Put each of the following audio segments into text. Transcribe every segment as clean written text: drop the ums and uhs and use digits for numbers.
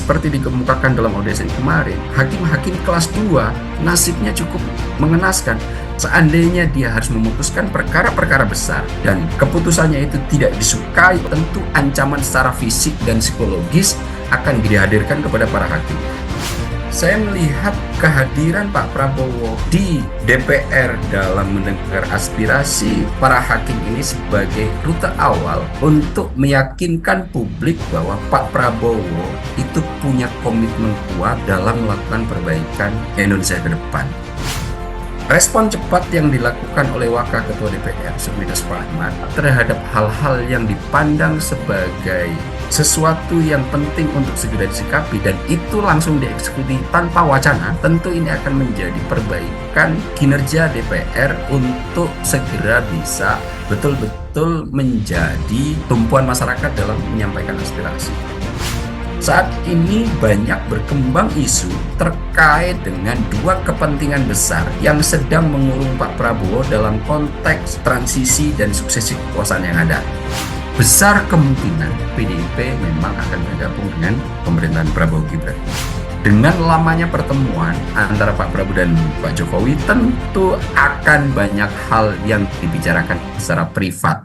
seperti dikemukakan dalam audiensi kemarin, hakim-hakim kelas 2 nasibnya cukup mengenaskan. Seandainya dia harus memutuskan perkara-perkara besar dan keputusannya itu tidak disukai, tentu ancaman secara fisik dan psikologis akan dihadirkan kepada para hakim. Saya melihat kehadiran Pak Prabowo di DPR dalam mendengar aspirasi para hakim ini sebagai rute awal untuk meyakinkan publik bahwa Pak Prabowo itu punya komitmen kuat dalam melakukan perbaikan Indonesia ke depan. Respon cepat yang dilakukan oleh Wakil Ketua DPR, Sufmi Dasko Ahmad, terhadap hal-hal yang dipandang sebagai sesuatu yang penting untuk segera disikapi dan itu langsung dieksekusi tanpa wacana, tentu ini akan menjadi perbaikan kinerja DPR untuk segera bisa betul-betul menjadi tumpuan masyarakat dalam menyampaikan aspirasi. Saat ini banyak berkembang isu terkait dengan dua kepentingan besar yang sedang mengurung Pak Prabowo dalam konteks transisi dan suksesi kekuasaan yang ada. Besar kemungkinan PDIP memang akan bergabung dengan pemerintahan Prabowo Gibran. Dengan lamanya pertemuan antara Pak Prabowo dan Pak Jokowi, tentu akan banyak hal yang dibicarakan secara privat.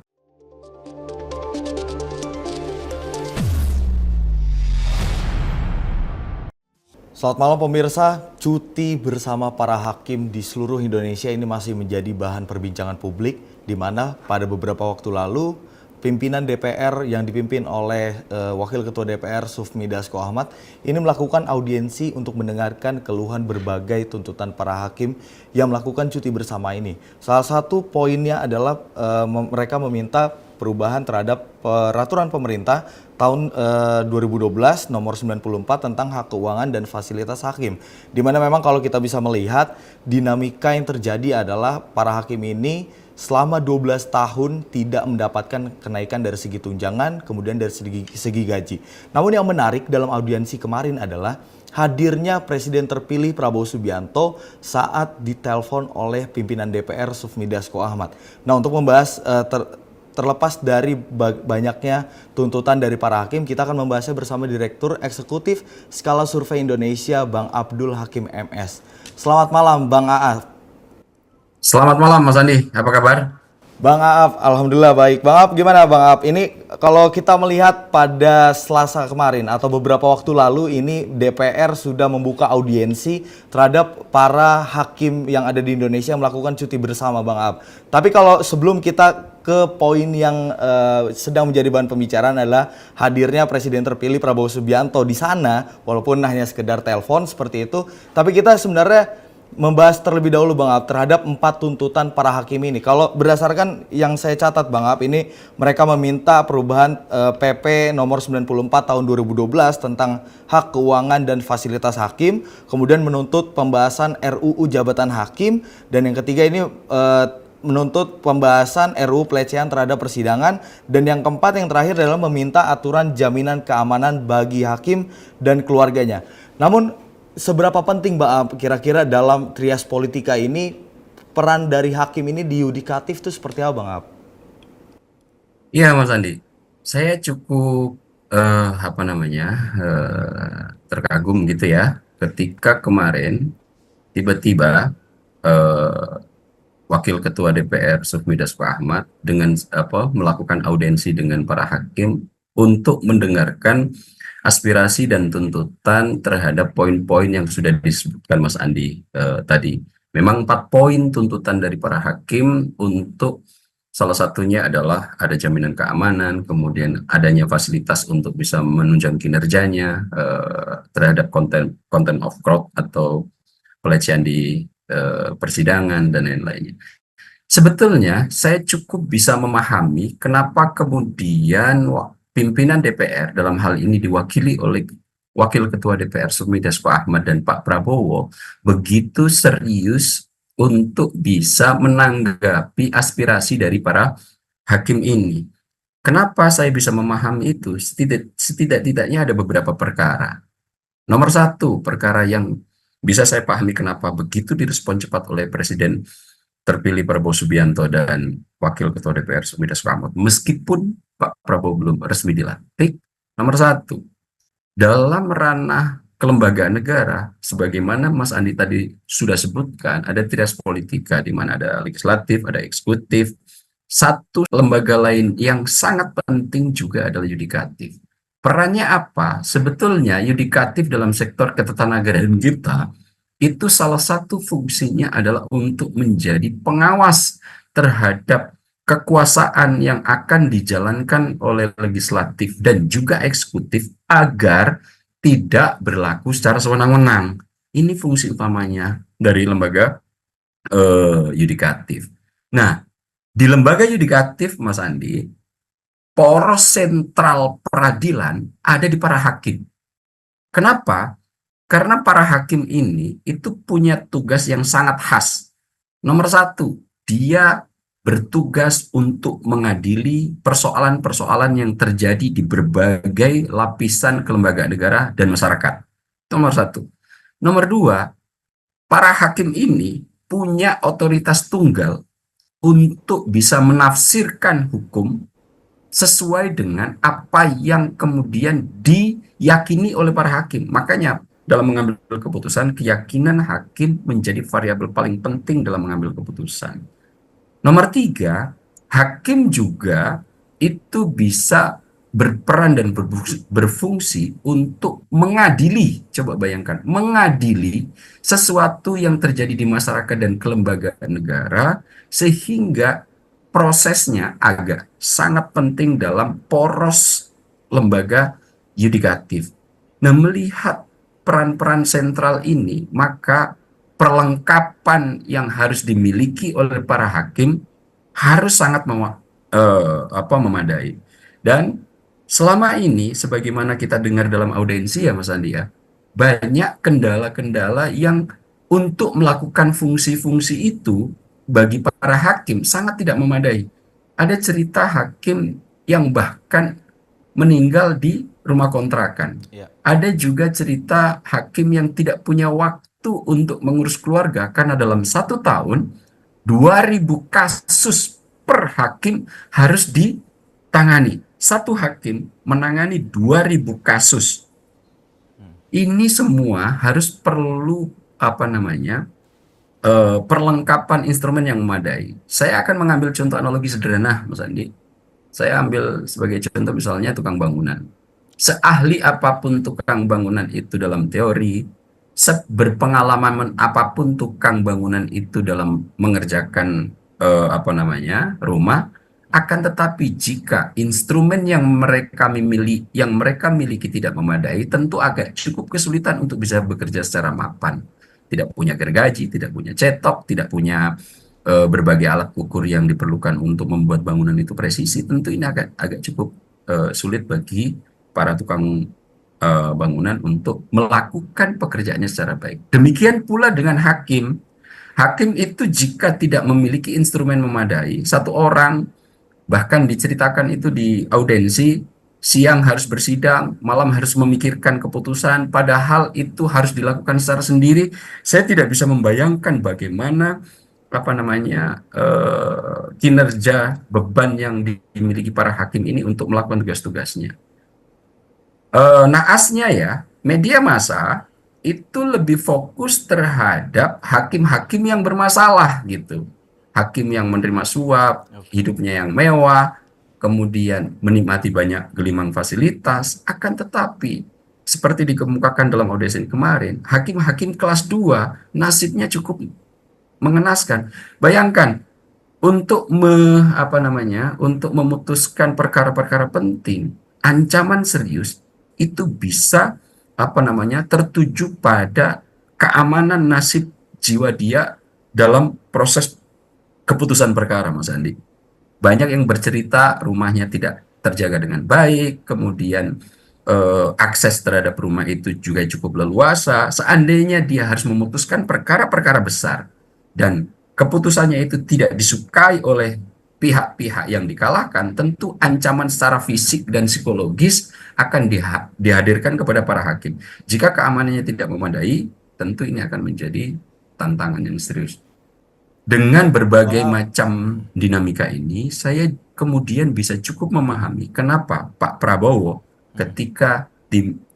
Selamat malam pemirsa, cuti bersama para hakim di seluruh Indonesia ini masih menjadi bahan perbincangan publik, di mana pada beberapa waktu lalu pimpinan DPR yang dipimpin oleh Wakil Ketua DPR Sufmi Dasko Ahmad ini melakukan audiensi untuk mendengarkan keluhan berbagai tuntutan para hakim yang melakukan cuti bersama ini. Salah satu poinnya adalah mereka meminta perubahan terhadap peraturan pemerintah tahun 2012 nomor 94 tentang hak keuangan dan fasilitas hakim. Di mana memang kalau kita bisa melihat dinamika yang terjadi adalah para hakim ini selama 12 tahun tidak mendapatkan kenaikan dari segi tunjangan, kemudian dari segi gaji. Namun yang menarik dalam audiensi kemarin adalah hadirnya Presiden terpilih Prabowo Subianto saat ditelepon oleh pimpinan DPR Sufmi Dasko Ahmad. Nah, untuk membahas terlepas dari banyaknya tuntutan dari para hakim, kita akan membahasnya bersama Direktur Eksekutif Skala Survei Indonesia, Bang Abdul Hakim MS. Selamat malam, Bang Aaf. Selamat malam, Mas Andi. Apa kabar? Bang Aaf, alhamdulillah baik. Bang Aaf, gimana Bang Aaf? Ini kalau kita melihat pada Selasa kemarin atau beberapa waktu lalu ini DPR sudah membuka audiensi terhadap para hakim yang ada di Indonesia yang melakukan cuti bersama, Bang Aaf. Tapi kalau sebelum kita ke poin yang sedang menjadi bahan pembicaraan adalah hadirnya Presiden terpilih Prabowo Subianto di sana, walaupun hanya sekedar telepon seperti itu, tapi kita sebenarnya membahas terlebih dahulu Bang Aap terhadap 4 tuntutan para hakim ini. Kalau berdasarkan yang saya catat Bang Aap, ini mereka meminta perubahan PP nomor 94 tahun 2012 tentang hak keuangan dan fasilitas hakim, kemudian menuntut pembahasan RUU jabatan hakim, dan yang ketiga ini menuntut pembahasan RUU pelecehan terhadap persidangan, dan yang keempat yang terakhir adalah meminta aturan jaminan keamanan bagi hakim dan keluarganya. Namun seberapa penting Mbak kira-kira dalam trias politika ini peran dari hakim ini di yudikatif itu seperti apa Bang Aap? Iya, Mas Andi. Saya cukup terkagum gitu ya ketika kemarin tiba-tiba eh, Wakil Ketua DPR Sufmi Dasko Ahmad dengan melakukan audiensi dengan para hakim untuk mendengarkan aspirasi dan tuntutan terhadap poin-poin yang sudah disebutkan Mas Andi tadi. Memang 4 poin tuntutan dari para hakim, untuk salah satunya adalah ada jaminan keamanan, kemudian adanya fasilitas untuk bisa menunjang kinerjanya terhadap content of court atau pelecehan di persidangan dan lain-lainnya. Sebetulnya saya cukup bisa memahami kenapa kemudian pimpinan DPR dalam hal ini diwakili oleh Wakil Ketua DPR Sufmi Dasko Ahmad dan Pak Prabowo begitu serius untuk bisa menanggapi aspirasi dari para hakim ini. Kenapa saya bisa memahami itu? Setidak-tidaknya ada beberapa perkara. Nomor satu, perkara yang bisa saya pahami kenapa begitu direspon cepat oleh Presiden terpilih Prabowo Subianto dan Wakil Ketua DPR Sufmi Dasko Ahmad, meskipun Pak Prabowo belum resmi dilantik. Nomor satu, Dalam ranah kelembagaan negara, sebagaimana Mas Andi tadi sudah sebutkan, ada trias politika di mana ada legislatif, ada eksekutif. Satu lembaga lain yang sangat penting juga adalah yudikatif. Perannya apa? Sebetulnya yudikatif dalam sektor ketatanegaraan kita itu salah satu fungsinya adalah untuk menjadi pengawas terhadap kekuasaan yang akan dijalankan oleh legislatif dan juga eksekutif agar tidak berlaku secara sewenang-wenang. Ini fungsi utamanya dari lembaga yudikatif. Nah, di lembaga yudikatif, Mas Andi, poros sentral peradilan ada di para hakim. Kenapa? Karena para hakim ini itu punya tugas yang sangat khas. Nomor satu, dia bertugas untuk mengadili persoalan-persoalan yang terjadi di berbagai lapisan kelembagaan negara dan masyarakat. Itu nomor satu. Nomor dua, para hakim ini punya otoritas tunggal untuk bisa menafsirkan hukum sesuai dengan apa yang kemudian diyakini oleh para hakim. Makanya dalam mengambil keputusan, keyakinan hakim menjadi variabel paling penting dalam mengambil keputusan. Nomor tiga, hakim juga itu bisa berperan dan berfungsi untuk mengadili, coba bayangkan, mengadili sesuatu yang terjadi di masyarakat dan kelembagaan negara, sehingga prosesnya agak sangat penting dalam poros lembaga yudikatif. Nah, melihat peran-peran sentral ini, maka perlengkapan yang harus dimiliki oleh para hakim harus sangat memadai. Dan selama ini, sebagaimana kita dengar dalam audiensi ya Mas Andi ya, banyak kendala-kendala yang untuk melakukan fungsi-fungsi itu bagi para hakim sangat tidak memadai. Ada cerita hakim yang bahkan meninggal di rumah kontrakan. Ya. Ada juga cerita hakim yang tidak punya waktu untuk mengurus keluarga karena dalam 1 tahun 2000 kasus per hakim harus ditangani. Satu hakim menangani 2000 kasus. Ini semua harus perlu perlengkapan instrumen yang memadai. Saya akan mengambil contoh analogi sederhana, Mas Andi. Saya ambil sebagai contoh misalnya tukang bangunan. Seahli apapun tukang bangunan itu dalam teori, seberpengalaman apapun tukang bangunan itu dalam mengerjakan rumah, akan tetapi jika instrumen yang mereka miliki tidak memadai, tentu agak cukup kesulitan untuk bisa bekerja secara mapan. Tidak punya gergaji, tidak punya cetok, tidak punya berbagai alat ukur yang diperlukan untuk membuat bangunan itu presisi, tentu ini agak cukup sulit bagi para tukang bangunan untuk melakukan pekerjaannya secara baik. Demikian pula dengan hakim. Hakim itu jika tidak memiliki instrumen memadai, satu orang, bahkan diceritakan itu di audiensi, siang harus bersidang, malam harus memikirkan keputusan, padahal itu harus dilakukan secara sendiri. Saya tidak bisa membayangkan bagaimana kinerja beban yang dimiliki para hakim ini untuk melakukan tugas-tugasnya. Naasnya ya, media massa itu lebih fokus terhadap hakim-hakim yang bermasalah gitu. Hakim yang menerima suap, hidupnya yang mewah, kemudian menikmati banyak gelimang fasilitas, akan tetapi seperti dikemukakan dalam audiensi kemarin, hakim-hakim kelas 2 nasibnya cukup mengenaskan. Bayangkan untuk memutuskan perkara-perkara penting, ancaman serius itu bisa tertuju pada keamanan nasib jiwa dia dalam proses keputusan perkara, Mas Andi. Banyak yang bercerita rumahnya tidak terjaga dengan baik, kemudian akses terhadap rumah itu juga cukup leluasa. Seandainya dia harus memutuskan perkara-perkara besar dan keputusannya itu tidak disukai oleh pihak-pihak yang dikalahkan, tentu ancaman secara fisik dan psikologis akan dihadirkan kepada para hakim. Jika keamanannya tidak memadai, tentu ini akan menjadi tantangan yang serius. Dengan berbagai macam dinamika ini, saya kemudian bisa cukup memahami kenapa Pak Prabowo ketika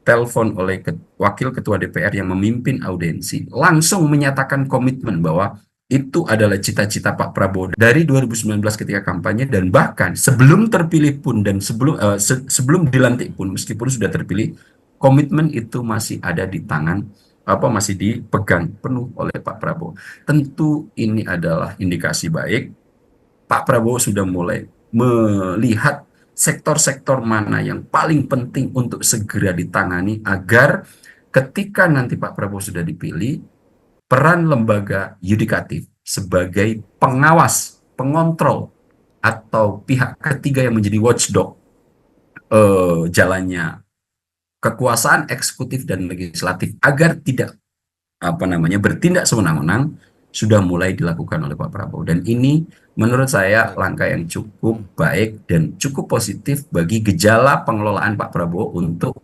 ditelepon oleh Wakil Ketua DPR yang memimpin audiensi, langsung menyatakan komitmen bahwa itu adalah cita-cita Pak Prabowo dari 2019 ketika kampanye, dan bahkan sebelum terpilih pun dan sebelum dilantik pun, meskipun sudah terpilih, komitmen itu masih ada di tangan, masih dipegang penuh oleh Pak Prabowo. Tentu ini adalah indikasi baik. Pak Prabowo sudah mulai melihat sektor-sektor mana yang paling penting untuk segera ditangani agar ketika nanti Pak Prabowo sudah dipilih, peran lembaga yudikatif sebagai pengawas, pengontrol, atau pihak ketiga yang menjadi watchdog jalannya kekuasaan eksekutif dan legislatif agar tidak bertindak sewenang-wenang sudah mulai dilakukan oleh Pak Prabowo, dan ini menurut saya Baik. langkah yang cukup baik dan cukup positif bagi gejala pengelolaan Pak Prabowo untuk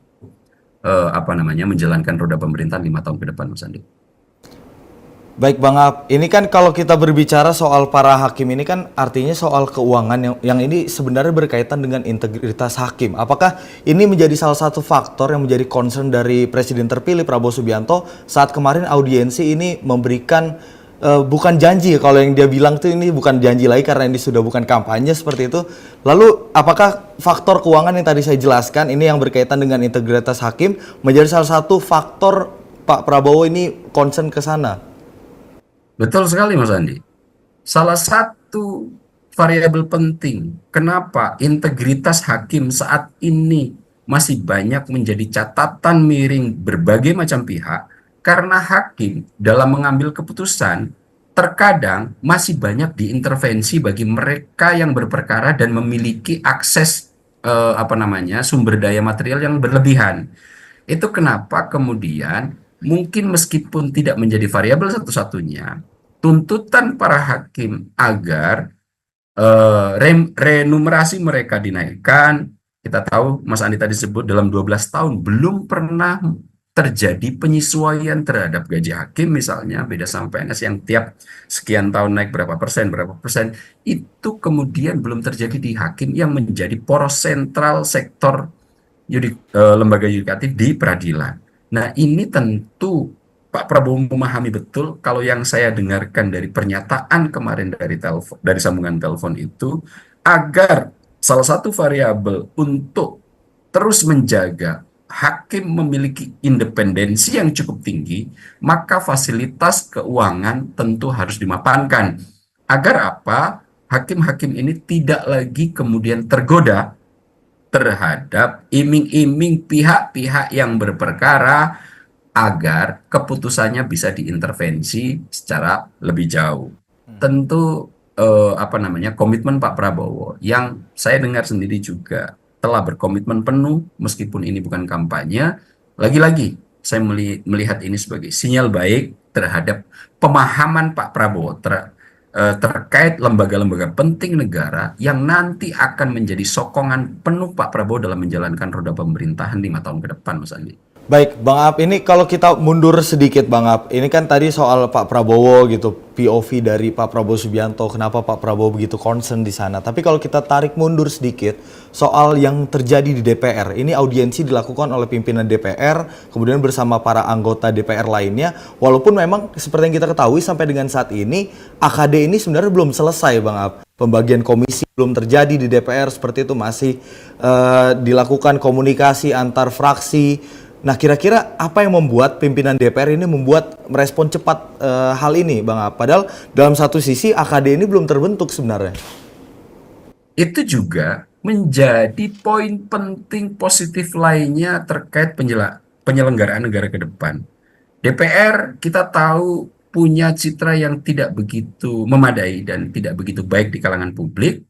menjalankan roda pemerintahan 5 tahun ke depan, Mas Andi. Baik Bang Ab, ini kan kalau kita berbicara soal para hakim ini kan artinya soal keuangan yang ini sebenarnya berkaitan dengan integritas hakim. Apakah ini menjadi salah satu faktor yang menjadi concern dari Presiden terpilih Prabowo Subianto saat kemarin audiensi ini memberikan bukan janji, kalau yang dia bilang tuh ini bukan janji lagi karena ini sudah bukan kampanye seperti itu. Lalu apakah faktor keuangan yang tadi saya jelaskan ini yang berkaitan dengan integritas hakim menjadi salah satu faktor Pak Prabowo ini concern ke sana? Betul sekali, Mas Andi. Salah satu variabel penting kenapa integritas hakim saat ini masih banyak menjadi catatan miring berbagai macam pihak, karena hakim dalam mengambil keputusan terkadang masih banyak diintervensi bagi mereka yang berperkara dan memiliki akses sumber daya material yang berlebihan. Itu kenapa kemudian mungkin meskipun tidak menjadi variabel satu-satunya, tuntutan para hakim agar remunerasi mereka dinaikkan. Kita tahu Mas Andi tadi sebut dalam 12 tahun belum pernah terjadi penyesuaian terhadap gaji hakim, misalnya beda sama PNS yang tiap sekian tahun naik berapa persen, itu kemudian belum terjadi di hakim yang menjadi poros sentral sektor lembaga yudikatif di peradilan. Nah, ini tentu Pak Prabowo memahami betul. Kalau yang saya dengarkan dari pernyataan kemarin dari sambungan telepon itu, agar salah satu variabel untuk terus menjaga hakim memiliki independensi yang cukup tinggi, maka fasilitas keuangan tentu harus dimapankan. Agar apa? Hakim-hakim ini tidak lagi kemudian tergoda terhadap iming-iming pihak-pihak yang berperkara agar keputusannya bisa diintervensi secara lebih jauh. Tentu komitmen Pak Prabowo yang saya dengar sendiri juga telah berkomitmen penuh meskipun ini bukan kampanye. Lagi-lagi saya melihat ini sebagai sinyal baik terhadap pemahaman Pak Prabowo terkait lembaga-lembaga penting negara yang nanti akan menjadi sokongan penuh Pak Prabowo dalam menjalankan roda pemerintahan 5 tahun ke depan, Mas Andi. Baik, Bang Ab, ini kalau kita mundur sedikit Bang Ab, ini kan tadi soal Pak Prabowo gitu, POV dari Pak Prabowo Subianto, kenapa Pak Prabowo begitu concern di sana. Tapi kalau kita tarik mundur sedikit, soal yang terjadi di DPR, ini audiensi dilakukan oleh pimpinan DPR, kemudian bersama para anggota DPR lainnya, walaupun memang seperti yang kita ketahui sampai dengan saat ini, AKD ini sebenarnya belum selesai Bang Ab. Pembagian komisi belum terjadi di DPR, seperti itu masih dilakukan komunikasi antar fraksi. Nah, kira-kira apa yang membuat pimpinan DPR ini merespon cepat hal ini, Bang Ab? Padahal dalam satu sisi AKD ini belum terbentuk sebenarnya. Itu juga menjadi poin penting positif lainnya terkait penyelenggaraan negara ke depan. DPR kita tahu punya citra yang tidak begitu memadai dan tidak begitu baik di kalangan publik.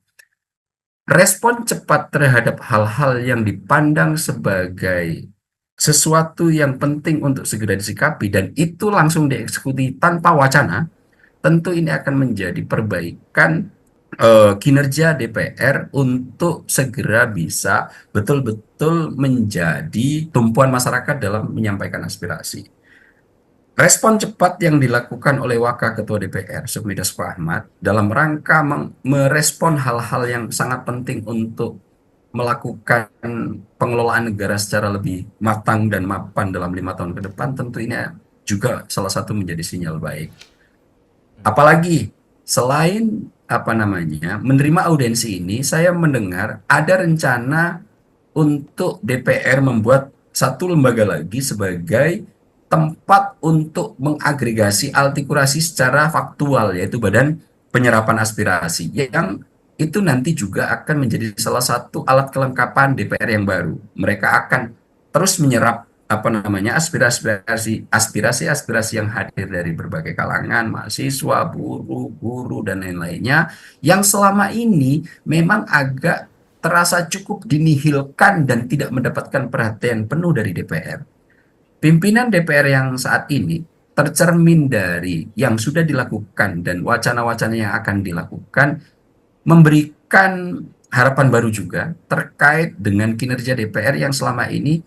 Respon cepat terhadap hal-hal yang dipandang sebagai sesuatu yang penting untuk segera disikapi dan itu langsung dieksekusi tanpa wacana, tentu ini akan menjadi perbaikan kinerja DPR untuk segera bisa betul-betul menjadi tumpuan masyarakat dalam menyampaikan aspirasi. Respon cepat yang dilakukan oleh Wakil Ketua DPR, Sufmi Dasko Ahmad, dalam rangka merespon hal-hal yang sangat penting untuk melakukan pengelolaan negara secara lebih matang dan mapan dalam 5 tahun ke depan, tentu ini juga salah satu menjadi sinyal baik. Apalagi selain apa namanya menerima audiensi ini, saya mendengar ada rencana untuk DPR membuat satu lembaga lagi sebagai tempat untuk mengagregasi artikulasi secara faktual, yaitu Badan Penyerapan Aspirasi, yang itu nanti juga akan menjadi salah satu alat kelengkapan DPR yang baru. Mereka akan terus menyerap apa namanya aspirasi yang hadir dari berbagai kalangan, mahasiswa, buruh, guru dan lain-lainnya, yang selama ini memang agak terasa cukup dinihilkan dan tidak mendapatkan perhatian penuh dari DPR. Pimpinan DPR yang saat ini tercermin dari yang sudah dilakukan dan wacana-wacana yang akan dilakukan, memberikan harapan baru juga terkait dengan kinerja DPR yang selama ini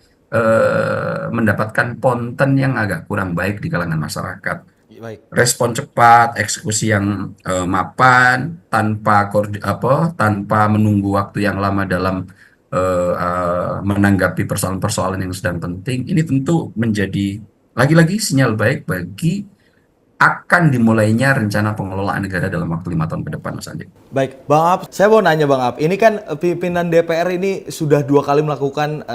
mendapatkan ponten yang agak kurang baik di kalangan masyarakat. Baik. Respon cepat, eksekusi yang mapan, tanpa menunggu waktu yang lama dalam menanggapi persoalan-persoalan yang sedang penting. Ini tentu menjadi lagi-lagi sinyal baik bagi akan dimulainya rencana pengelolaan negara dalam waktu 5 tahun ke depan, Mas Andi. Baik, Bang Ab, saya mau nanya Bang Ab, ini kan pimpinan DPR ini sudah 2 kali melakukan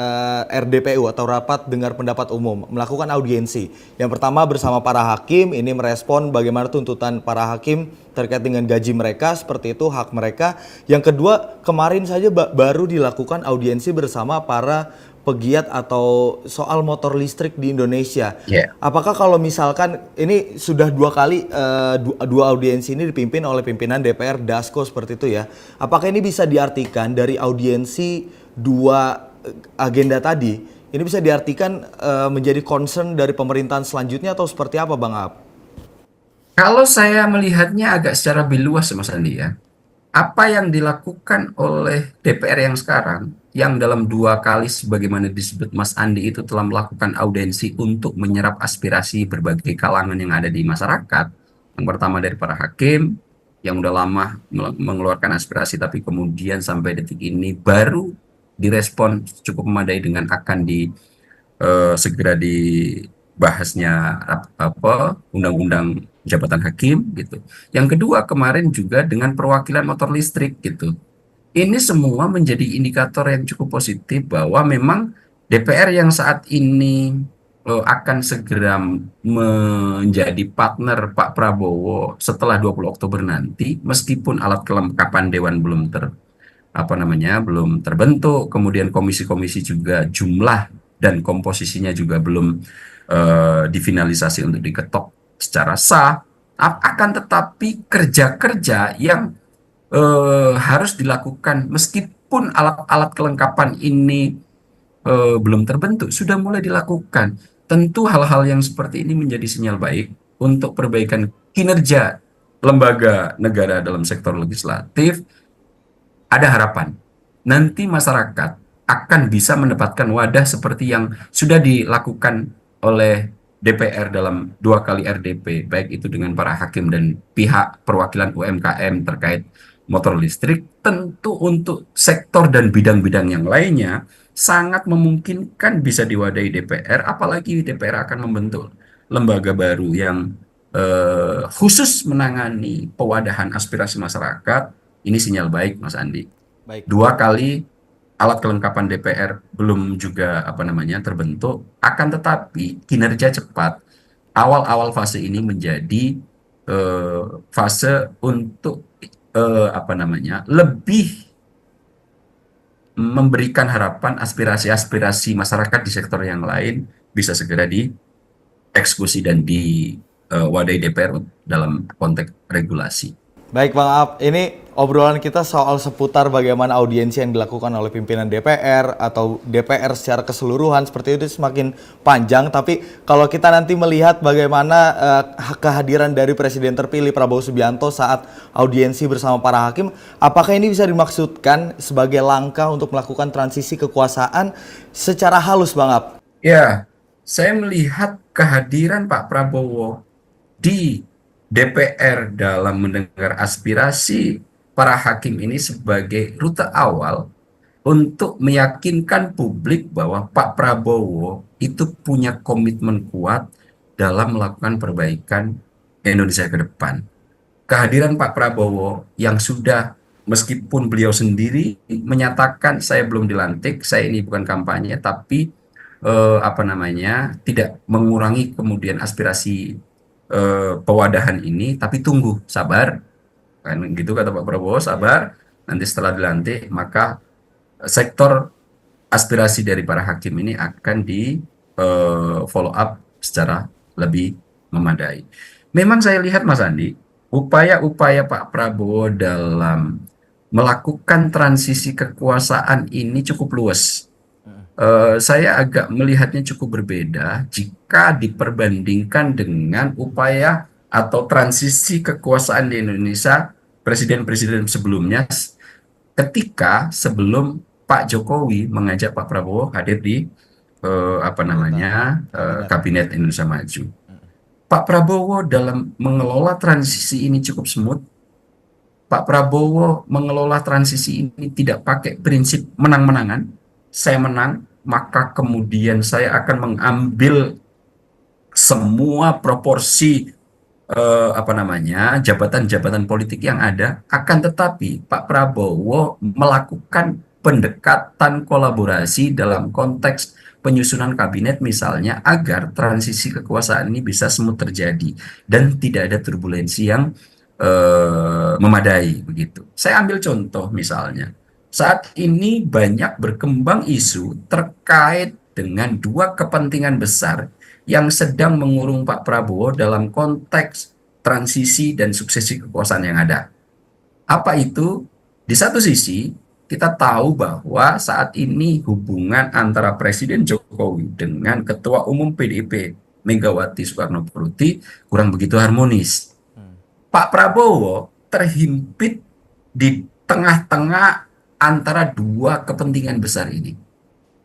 RDPU atau Rapat Dengar Pendapat Umum, melakukan audiensi. Yang pertama bersama para hakim, ini merespon bagaimana tuntutan para hakim terkait dengan gaji mereka, seperti itu hak mereka. Yang kedua, kemarin saja baru dilakukan audiensi bersama para pegiat atau soal motor listrik di Indonesia. Yeah. Apakah kalau misalkan ini sudah 2 kali dua audiensi ini dipimpin oleh pimpinan DPR Dasko seperti itu ya? Apakah ini bisa diartikan dari audiensi 2 agenda tadi ini bisa diartikan menjadi concern dari pemerintahan selanjutnya atau seperti apa, Bang Ab? Kalau saya melihatnya agak secara lebih luas, Mas Andi ya. Apa yang dilakukan oleh DPR yang sekarang, yang dalam 2 kali sebagaimana disebut Mas Andi itu telah melakukan audiensi untuk menyerap aspirasi berbagai kalangan yang ada di masyarakat. Yang pertama dari para hakim, yang udah lama mengeluarkan aspirasi, tapi kemudian sampai detik ini baru direspon cukup memadai dengan akan segera dibahasnya undang-undang jabatan hakim gitu. Yang kedua kemarin juga dengan perwakilan motor listrik gitu. Ini semua menjadi indikator yang cukup positif bahwa memang DPR yang saat ini akan segera menjadi partner Pak Prabowo setelah 20 Oktober nanti, meskipun alat kelengkapan dewan belum terbentuk, kemudian komisi-komisi juga jumlah dan komposisinya juga belum difinalisasi untuk diketok secara sah, akan tetapi kerja-kerja yang harus dilakukan meskipun alat-alat kelengkapan ini belum terbentuk, sudah mulai dilakukan. Tentu hal-hal yang seperti ini menjadi sinyal baik untuk perbaikan kinerja lembaga negara dalam sektor legislatif. Ada harapan nanti masyarakat akan bisa mendapatkan wadah seperti yang sudah dilakukan oleh DPR dalam 2 kali RDP, baik itu dengan para hakim dan pihak perwakilan UMKM terkait motor listrik. Tentu untuk sektor dan bidang-bidang yang lainnya sangat memungkinkan bisa diwadahi DPR, apalagi DPR akan membentuk lembaga baru yang khusus menangani pewadahan aspirasi masyarakat. Ini sinyal baik, Mas Andi. Baik. 2 kali alat kelengkapan DPR belum juga terbentuk, akan tetapi kinerja cepat. Awal-awal fase ini menjadi fase untuk lebih memberikan harapan aspirasi-aspirasi masyarakat di sektor yang lain bisa segera dieksekusi dan diwadahi DPR dalam konteks regulasi. Baik Bang Ab, ini obrolan kita soal seputar bagaimana audiensi yang dilakukan oleh pimpinan DPR atau DPR secara keseluruhan seperti itu semakin panjang. Tapi kalau kita nanti melihat bagaimana kehadiran dari Presiden terpilih Prabowo Subianto saat audiensi bersama para hakim, apakah ini bisa dimaksudkan sebagai langkah untuk melakukan transisi kekuasaan secara halus Bang Ab? Ya, saya melihat kehadiran Pak Prabowo di DPR dalam mendengar aspirasi para hakim ini sebagai rute awal untuk meyakinkan publik bahwa Pak Prabowo itu punya komitmen kuat dalam melakukan perbaikan Indonesia ke depan. Kehadiran Pak Prabowo yang sudah, meskipun beliau sendiri menyatakan saya belum dilantik, saya ini bukan kampanye, tapi apa namanya, tidak mengurangi kemudian aspirasi pewadahan ini, tapi tunggu, sabar, kan gitu kata Pak Prabowo, sabar, nanti setelah dilantik maka sektor aspirasi dari para hakim ini akan di follow up secara lebih memadai. Memang saya lihat Mas Andi, upaya-upaya Pak Prabowo dalam melakukan transisi kekuasaan ini cukup luas. Saya agak melihatnya cukup berbeda jika diperbandingkan dengan upaya atau transisi kekuasaan di Indonesia presiden-presiden sebelumnya, ketika sebelum Pak Jokowi mengajak Pak Prabowo hadir di apa Pemerintahan, namanya kabinet. Kabinet Indonesia Maju. Pak Prabowo dalam mengelola transisi ini cukup smooth. Pak Prabowo mengelola transisi ini tidak pakai prinsip menang-menangan. Saya menang, maka kemudian saya akan mengambil semua proporsi apa namanya jabatan-jabatan politik yang ada. Akan tetapi Pak Prabowo melakukan pendekatan kolaborasi dalam konteks penyusunan kabinet misalnya, agar transisi kekuasaan ini bisa smooth terjadi dan tidak ada turbulensi yang memadai begitu. Saya ambil contoh misalnya, saat ini banyak berkembang isu terkait dengan dua kepentingan besar yang sedang mengurung Pak Prabowo dalam konteks transisi dan suksesi kekuasaan yang ada. Apa itu? Di satu sisi, kita tahu bahwa saat ini hubungan antara Presiden Jokowi dengan Ketua Umum PDIP Megawati Soekarno Putri kurang begitu harmonis. Pak Prabowo terhimpit di tengah-tengah antara dua kepentingan besar ini.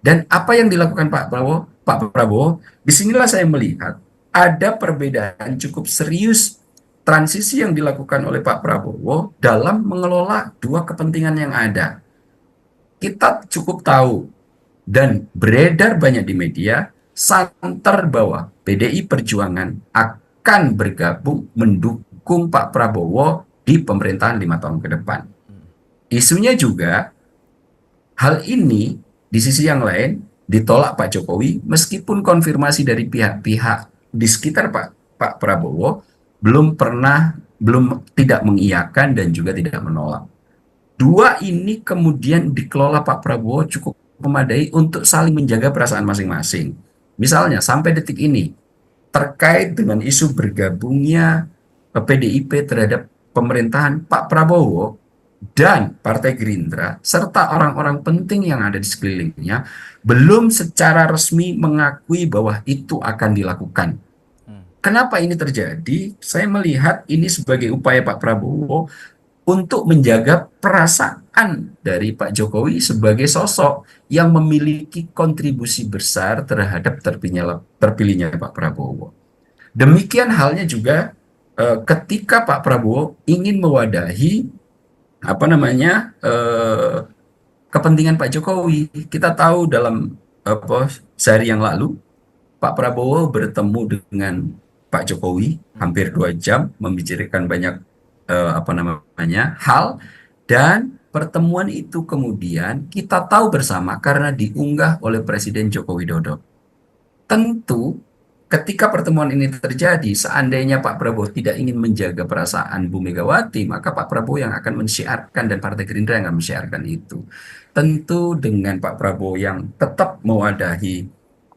Dan apa yang dilakukan Pak Prabowo? Pak Prabowo, disinilah saya melihat ada perbedaan cukup serius transisi yang dilakukan oleh Pak Prabowo dalam mengelola dua kepentingan yang ada. Kita cukup tahu dan beredar banyak di media santer bahwa PDI Perjuangan akan bergabung mendukung Pak Prabowo di pemerintahan 5 tahun ke depan. Isunya juga hal ini di sisi yang lain ditolak Pak Jokowi, meskipun konfirmasi dari pihak-pihak di sekitar Pak Prabowo belum tidak mengiyakan dan juga tidak menolak. Dua ini kemudian dikelola Pak Prabowo cukup memadai untuk saling menjaga perasaan masing-masing. Misalnya sampai detik ini terkait dengan isu bergabungnya PDIP terhadap pemerintahan Pak Prabowo dan Partai Gerindra serta orang-orang penting yang ada di sekelilingnya belum secara resmi mengakui bahwa itu akan dilakukan. Kenapa ini terjadi? Saya melihat ini sebagai upaya Pak Prabowo untuk menjaga perasaan dari Pak Jokowi sebagai sosok yang memiliki kontribusi besar terhadap terpilihnya Pak Prabowo. Demikian halnya juga ketika Pak Prabowo ingin mewadahi apa namanya kepentingan Pak Jokowi. Kita tahu dalam sehari yang lalu Pak Prabowo bertemu dengan Pak Jokowi hampir 2 jam membicarakan banyak apa namanya hal, dan pertemuan itu kemudian kita tahu bersama karena diunggah oleh Presiden Joko Widodo. Tentu ketika pertemuan ini terjadi, seandainya Pak Prabowo tidak ingin menjaga perasaan Bu Megawati, maka Pak Prabowo yang akan mensiarkan dan Partai Gerindra yang akan mensiarkan itu. Tentu dengan Pak Prabowo yang tetap mewadahi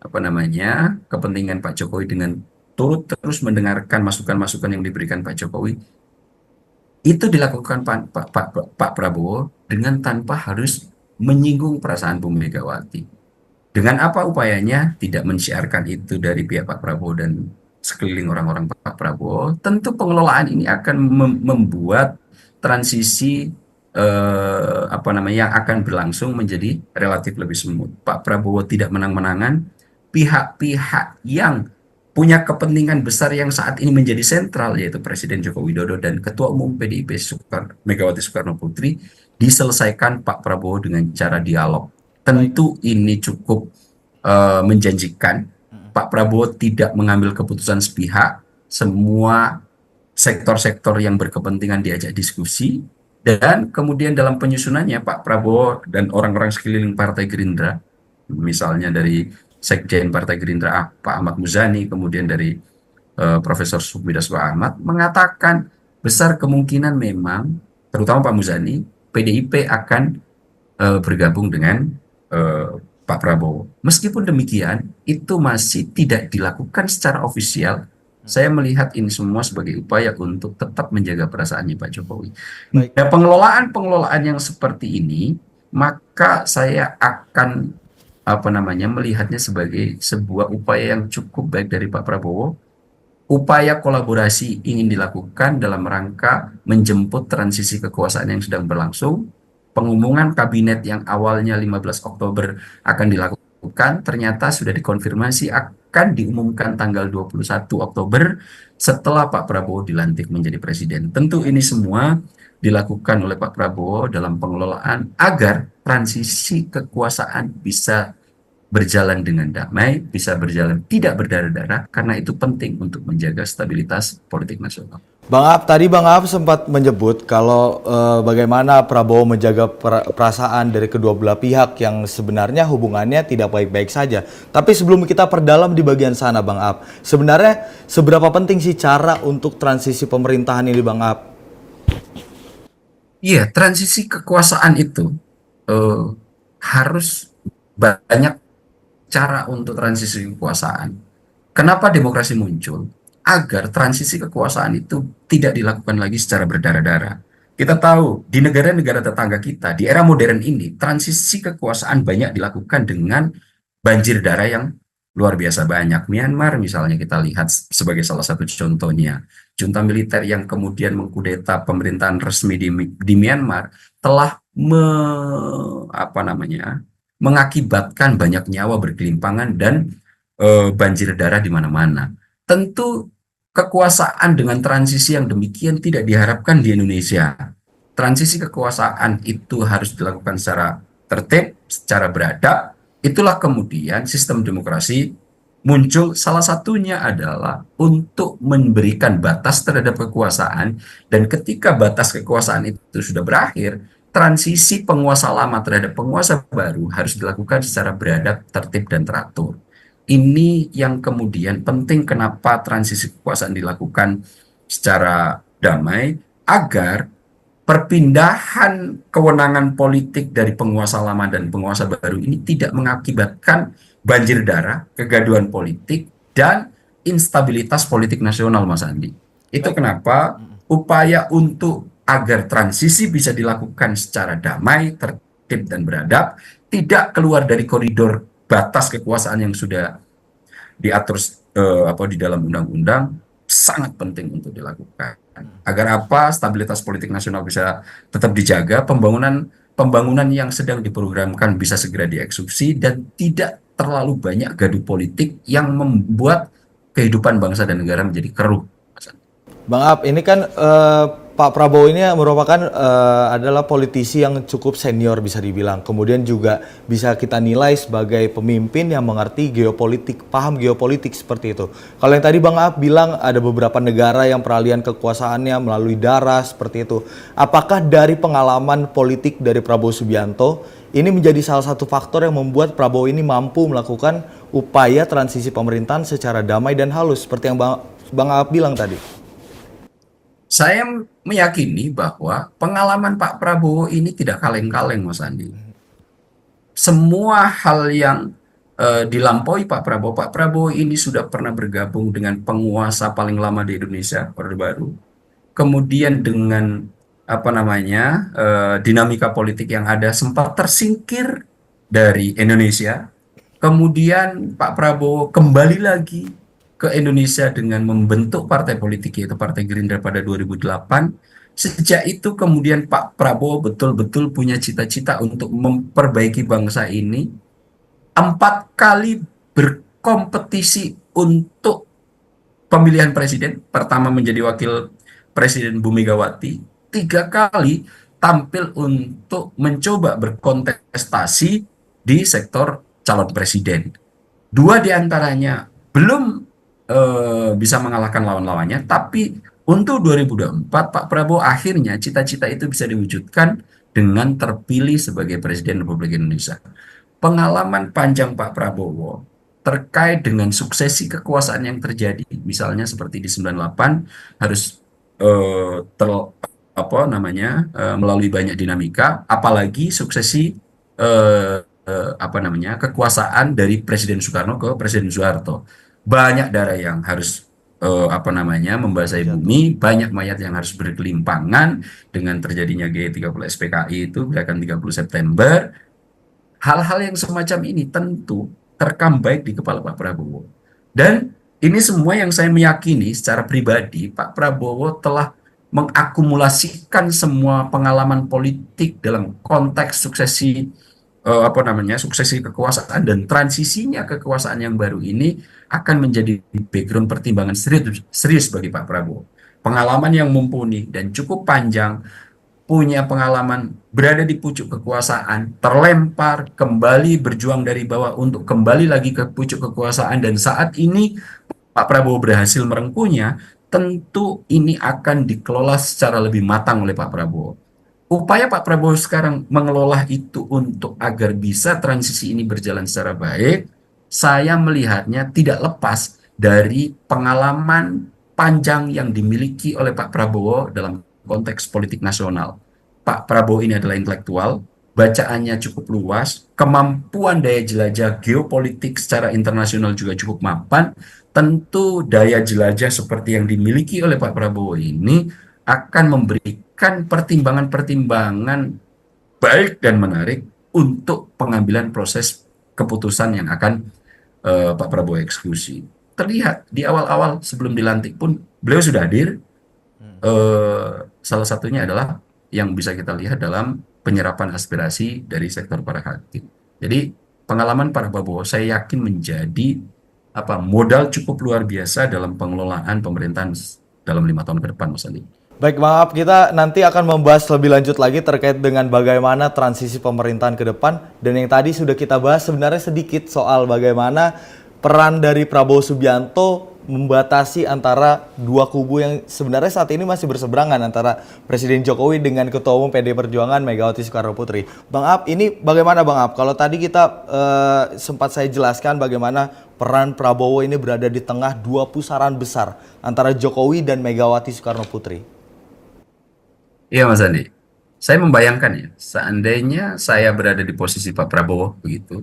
apa namanya kepentingan Pak Jokowi dengan turut terus mendengarkan masukan-masukan yang diberikan Pak Jokowi, itu dilakukan Pak Prabowo dengan tanpa harus menyinggung perasaan Bu Megawati. Dengan apa upayanya? Tidak mensiarkan itu dari pihak Pak Prabowo dan sekeliling orang-orang Pak Prabowo. Tentu pengelolaan ini akan membuat transisi apa namanya yang akan berlangsung menjadi relatif lebih smooth. Pak Prabowo tidak menang-menangan. Pihak-pihak yang punya kepentingan besar yang saat ini menjadi sentral, yaitu Presiden Joko Widodo dan Ketua Umum PDIP Megawati Soekarno Putri, diselesaikan Pak Prabowo dengan cara dialog. Baik. Tentu ini cukup menjanjikan. Pak Prabowo tidak mengambil keputusan sepihak, semua sektor-sektor yang berkepentingan diajak diskusi, dan kemudian dalam penyusunannya Pak Prabowo dan orang-orang sekeliling Partai Gerindra, misalnya dari Sekjen Partai Gerindra Pak Ahmad Muzani, kemudian dari Profesor Sukmi Dasko Ahmad, mengatakan besar kemungkinan memang, terutama Pak Muzani, PDIP akan bergabung dengan eh, Pak Prabowo. Meskipun demikian, itu masih tidak dilakukan secara ofisial. Saya melihat ini semua sebagai upaya untuk tetap menjaga perasaannya Pak Jokowi. Baik. Nah, pengelolaan-pengelolaan yang seperti ini, maka saya akan melihatnya sebagai sebuah upaya yang cukup baik dari Pak Prabowo. Upaya kolaborasi ingin dilakukan dalam rangka menjemput transisi kekuasaan yang sedang berlangsung. Pengumuman kabinet yang awalnya 15 Oktober akan dilakukan, ternyata sudah dikonfirmasi akan diumumkan tanggal 21 Oktober setelah Pak Prabowo dilantik menjadi presiden. Tentu ini semua dilakukan oleh Pak Prabowo dalam pengelolaan agar transisi kekuasaan bisa berjalan dengan damai, bisa berjalan tidak berdarah-darah, karena itu penting untuk menjaga stabilitas politik nasional. Bang Ab sempat menyebut kalau bagaimana Prabowo menjaga perasaan dari kedua belah pihak yang sebenarnya hubungannya tidak baik-baik saja. Tapi sebelum kita perdalam di bagian sana, Bang Ab, sebenarnya seberapa penting sih cara untuk transisi pemerintahan ini, Bang Ab? Iya, transisi kekuasaan itu eh, harus banyak cara untuk transisi kekuasaan. Kenapa demokrasi muncul? Agar transisi kekuasaan itu tidak dilakukan lagi secara berdarah-darah. Kita tahu di negara-negara tetangga kita, di era modern ini, transisi kekuasaan banyak dilakukan dengan banjir darah yang luar biasa banyak. Myanmar misalnya kita lihat sebagai salah satu contohnya. Junta militer yang kemudian mengkudeta pemerintahan resmi di Myanmar telah mengakibatkan banyak nyawa bergelimpangan dan banjir darah di mana-mana. Tentu kekuasaan dengan transisi yang demikian tidak diharapkan di Indonesia. Transisi kekuasaan itu harus dilakukan secara tertib, secara beradab. Itulah kemudian sistem demokrasi muncul, salah satunya adalah untuk memberikan batas terhadap kekuasaan, dan ketika batas kekuasaan itu sudah berakhir, transisi penguasa lama terhadap penguasa baru harus dilakukan secara beradab, tertib, dan teratur. Ini yang kemudian penting kenapa transisi kekuasaan dilakukan secara damai, agar perpindahan kewenangan politik dari penguasa lama dan penguasa baru ini tidak mengakibatkan banjir darah, kegaduhan politik, dan instabilitas politik nasional, Mas Andi. Itu kenapa upaya untuk agar transisi bisa dilakukan secara damai, tertib, dan beradab, tidak keluar dari koridor batas kekuasaan yang sudah diatur di dalam undang-undang, sangat penting untuk dilakukan. Agar apa? Stabilitas politik nasional bisa tetap dijaga, pembangunan yang sedang diprogramkan bisa segera dieksekusi, dan tidak terlalu banyak gaduh politik yang membuat kehidupan bangsa dan negara menjadi keruh. Bang Ab, ini kan Pak Prabowo ini merupakan adalah politisi yang cukup senior bisa dibilang. Kemudian juga bisa kita nilai sebagai pemimpin yang mengerti geopolitik, paham geopolitik seperti itu. Kalau yang tadi Bang Ab bilang ada beberapa negara yang peralihan kekuasaannya melalui darah seperti itu. Apakah dari pengalaman politik dari Prabowo Subianto ini menjadi salah satu faktor yang membuat Prabowo ini mampu melakukan upaya transisi pemerintahan secara damai dan halus seperti yang Bang Ab bilang tadi? Saya meyakini bahwa pengalaman Pak Prabowo ini tidak kaleng-kaleng, Mas Andi. Semua hal yang dilampaui Pak Prabowo ini sudah pernah bergabung dengan penguasa paling lama di Indonesia, Orde Baru. Kemudian dengan dinamika politik yang ada sempat tersingkir dari Indonesia. Kemudian Pak Prabowo kembali lagi ke Indonesia dengan membentuk partai politik, yaitu Partai Gerindra pada 2008. Sejak itu kemudian Pak Prabowo betul-betul punya cita-cita untuk memperbaiki bangsa ini. 4 kali berkompetisi untuk pemilihan presiden. Pertama menjadi wakil presiden Bu Megawati. 3 kali tampil untuk mencoba berkontestasi di sektor calon presiden. Dua di antaranya belum bisa mengalahkan lawan-lawannya, tapi untuk 2024 Pak Prabowo akhirnya cita-cita itu bisa diwujudkan dengan terpilih sebagai Presiden Republik Indonesia. Pengalaman panjang Pak Prabowo terkait dengan suksesi kekuasaan yang terjadi, misalnya seperti di 98 harus apa namanya melalui banyak dinamika, apalagi suksesi apa namanya kekuasaan dari Presiden Soekarno ke Presiden Soeharto. Banyak darah yang harus apa namanya membasahi Jatuh. bumi, banyak mayat yang harus berkelimpangan dengan terjadinya G30 SPKI itu gerakan 30 September. Hal-hal yang semacam ini tentu terekam baik di kepala Pak Prabowo. Dan ini semua yang saya meyakini secara pribadi, Pak Prabowo telah mengakumulasikan semua pengalaman politik dalam konteks suksesi apa namanya suksesi kekuasaan dan transisinya kekuasaan yang baru ini akan menjadi background pertimbangan serius, serius bagi Pak Prabowo. Pengalaman yang mumpuni dan cukup panjang, punya pengalaman berada di pucuk kekuasaan, terlempar, kembali berjuang dari bawah untuk kembali lagi ke pucuk kekuasaan, dan saat ini Pak Prabowo berhasil merengkuhnya, tentu ini akan dikelola secara lebih matang oleh Pak Prabowo. Upaya Pak Prabowo sekarang mengelola itu untuk agar bisa transisi ini berjalan secara baik, saya melihatnya tidak lepas dari pengalaman panjang yang dimiliki oleh Pak Prabowo dalam konteks politik nasional. Pak Prabowo ini adalah intelektual, bacaannya cukup luas, kemampuan daya jelajah geopolitik secara internasional juga cukup mapan. Tentu daya jelajah seperti yang dimiliki oleh Pak Prabowo ini akan memberikan pertimbangan-pertimbangan baik dan menarik untuk pengambilan proses keputusan yang akan Pak Prabowo eksekusi. Terlihat di awal-awal sebelum dilantik pun beliau sudah hadir. Salah satunya adalah yang bisa kita lihat dalam penyerapan aspirasi dari sektor para hakim. Jadi pengalaman Pak Prabowo saya yakin menjadi modal cukup luar biasa dalam pengelolaan pemerintahan dalam 5 tahun ke depan, Mas Andi. Baik, maaf, kita nanti akan membahas lebih lanjut lagi terkait dengan bagaimana transisi pemerintahan ke depan. Dan yang tadi sudah kita bahas sebenarnya sedikit soal bagaimana peran dari Prabowo Subianto membatasi antara dua kubu yang sebenarnya saat ini masih berseberangan, antara Presiden Jokowi dengan Ketua Umum PD Perjuangan Megawati Soekarno Putri. Bang Ab, ini bagaimana Bang Ab? Kalau tadi kita sempat saya jelaskan bagaimana peran Prabowo ini berada di tengah dua pusaran besar antara Jokowi dan Megawati Soekarno Putri. Iya Mas Andi, saya membayangkan ya, seandainya saya berada di posisi Pak Prabowo begitu,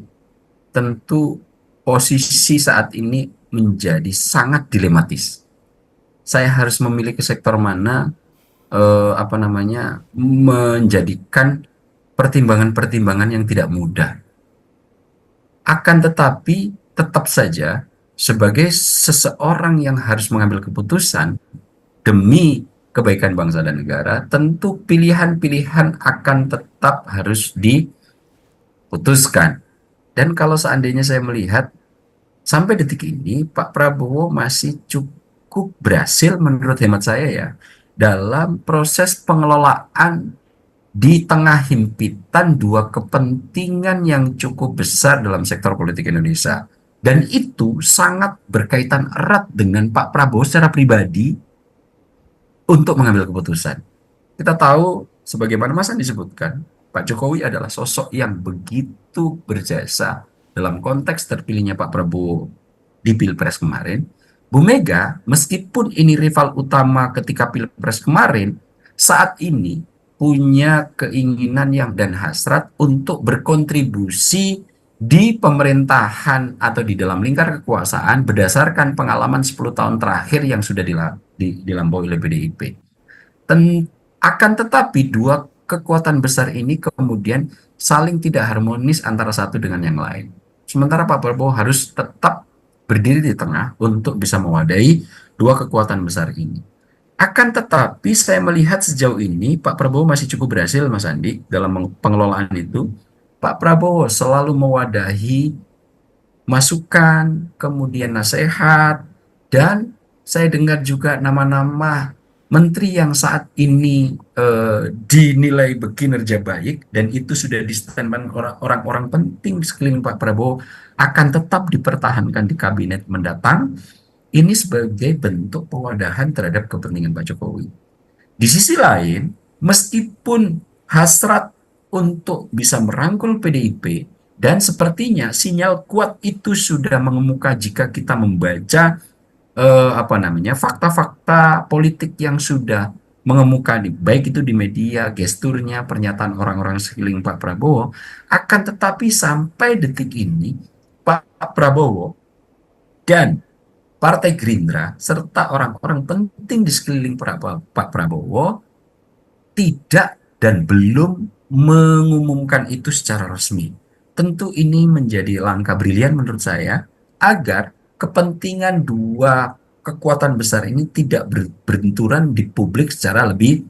tentu posisi saat ini menjadi sangat dilematis. Saya harus memilih ke sektor mana, menjadikan pertimbangan-pertimbangan yang tidak mudah. Akan tetapi, tetap saja sebagai seseorang yang harus mengambil keputusan demi kebaikan bangsa dan negara, tentu pilihan-pilihan akan tetap harus diputuskan. Dan kalau seandainya saya melihat sampai detik ini Pak Prabowo masih cukup berhasil menurut hemat saya ya dalam proses pengelolaan di tengah himpitan dua kepentingan yang cukup besar dalam sektor politik Indonesia. Dan itu sangat berkaitan erat dengan Pak Prabowo secara pribadi untuk mengambil keputusan. Kita tahu, sebagaimana Mas Andi disebutkan, Pak Jokowi adalah sosok yang begitu berjasa dalam konteks terpilihnya Pak Prabowo di Pilpres kemarin. Bu Mega, meskipun ini rival utama ketika Pilpres kemarin, saat ini punya keinginan dan hasrat untuk berkontribusi di pemerintahan atau di dalam lingkar kekuasaan berdasarkan pengalaman 10 tahun terakhir yang sudah dilampaui oleh PDIP. Akan tetapi dua kekuatan besar ini kemudian saling tidak harmonis antara satu dengan yang lain. Sementara Pak Prabowo harus tetap berdiri di tengah untuk bisa mewadahi dua kekuatan besar ini. Akan tetapi saya melihat sejauh ini Pak Prabowo masih cukup berhasil, Mas Andi, dalam pengelolaan itu. Pak Prabowo selalu mewadahi masukan, kemudian nasihat, dan saya dengar juga nama-nama menteri yang saat ini dinilai berkinerja baik dan itu sudah di statement orang-orang penting sekeliling Pak Prabowo akan tetap dipertahankan di kabinet mendatang, ini sebagai bentuk pewadahan terhadap kepentingan Pak Jokowi. Di sisi lain, meskipun hasrat untuk bisa merangkul PDIP dan sepertinya sinyal kuat itu sudah mengemuka jika kita membaca apa namanya fakta-fakta politik yang sudah mengemuka baik itu di media, gesturnya, pernyataan orang-orang sekeliling Pak Prabowo, akan tetapi sampai detik ini Pak Prabowo dan Partai Gerindra serta orang-orang penting di sekeliling Pak Prabowo tidak dan belum mengumumkan itu secara resmi. Tentu ini menjadi langkah brilian menurut saya agar kepentingan dua kekuatan besar ini tidak berbenturan di publik secara lebih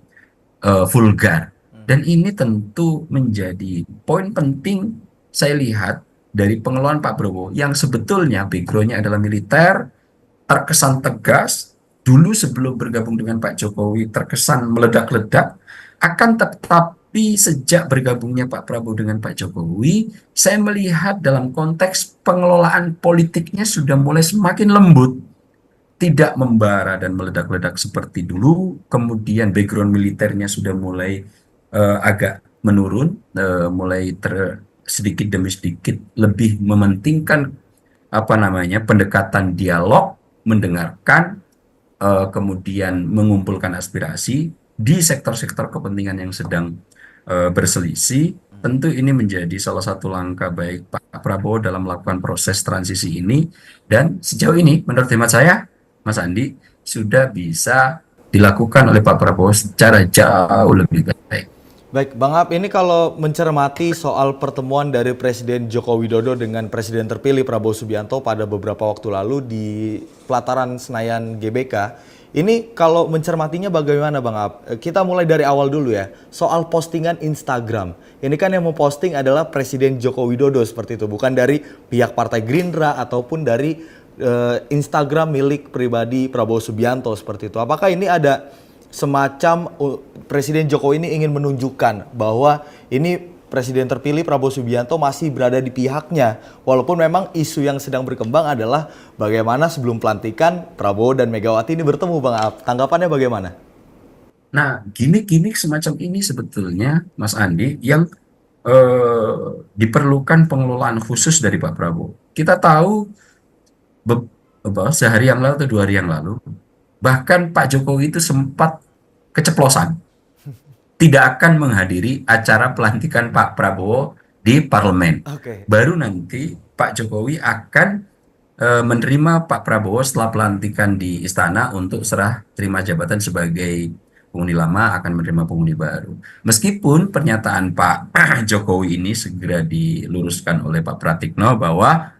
vulgar. Dan ini tentu menjadi poin penting saya lihat dari pengelolaan Pak Prabowo yang sebetulnya backgroundnya adalah militer, terkesan tegas, dulu sebelum bergabung dengan Pak Jokowi terkesan meledak-ledak, akan tetapi sejak bergabungnya Pak Prabowo dengan Pak Jokowi, saya melihat dalam konteks pengelolaan politiknya sudah mulai semakin lembut, tidak membara dan meledak-ledak seperti dulu, kemudian background militernya sudah mulai agak menurun, mulai sedikit demi sedikit lebih mementingkan apa namanya pendekatan dialog, mendengarkan, kemudian mengumpulkan aspirasi di sektor-sektor kepentingan yang sedang berselisih. Tentu ini menjadi salah satu langkah baik Pak Prabowo dalam melakukan proses transisi ini, dan sejauh ini menurut hemat saya, Mas Andi, sudah bisa dilakukan oleh Pak Prabowo secara jauh lebih baik. Baik, Bang Ab, ini kalau mencermati soal pertemuan dari Presiden Joko Widodo dengan Presiden terpilih Prabowo Subianto pada beberapa waktu lalu di pelataran Senayan GBK, ini kalau mencermatinya bagaimana Bang Ab? Kita mulai dari awal dulu ya, soal postingan Instagram. Ini kan yang memposting adalah Presiden Joko Widodo seperti itu, bukan dari pihak Partai Gerindra ataupun dari Instagram milik pribadi Prabowo Subianto seperti itu. Apakah ini ada semacam Presiden Jokowi ini ingin menunjukkan bahwa ini Presiden terpilih Prabowo Subianto masih berada di pihaknya, walaupun memang isu yang sedang berkembang adalah bagaimana sebelum pelantikan Prabowo dan Megawati ini bertemu, Bang Ab. Tanggapannya bagaimana? Nah, gimmick-gimmick semacam ini sebetulnya, Mas Andi, yang diperlukan pengelolaan khusus dari Pak Prabowo. Kita tahu sehari yang lalu atau 2 hari yang lalu, bahkan Pak Jokowi itu sempat keceplosan tidak akan menghadiri acara pelantikan Pak Prabowo di parlemen. Oke. Baru nanti Pak Jokowi akan menerima Pak Prabowo setelah pelantikan di istana untuk serah terima jabatan sebagai penghuni lama, akan menerima penghuni baru. Meskipun pernyataan Pak Jokowi ini segera diluruskan oleh Pak Pratikno bahwa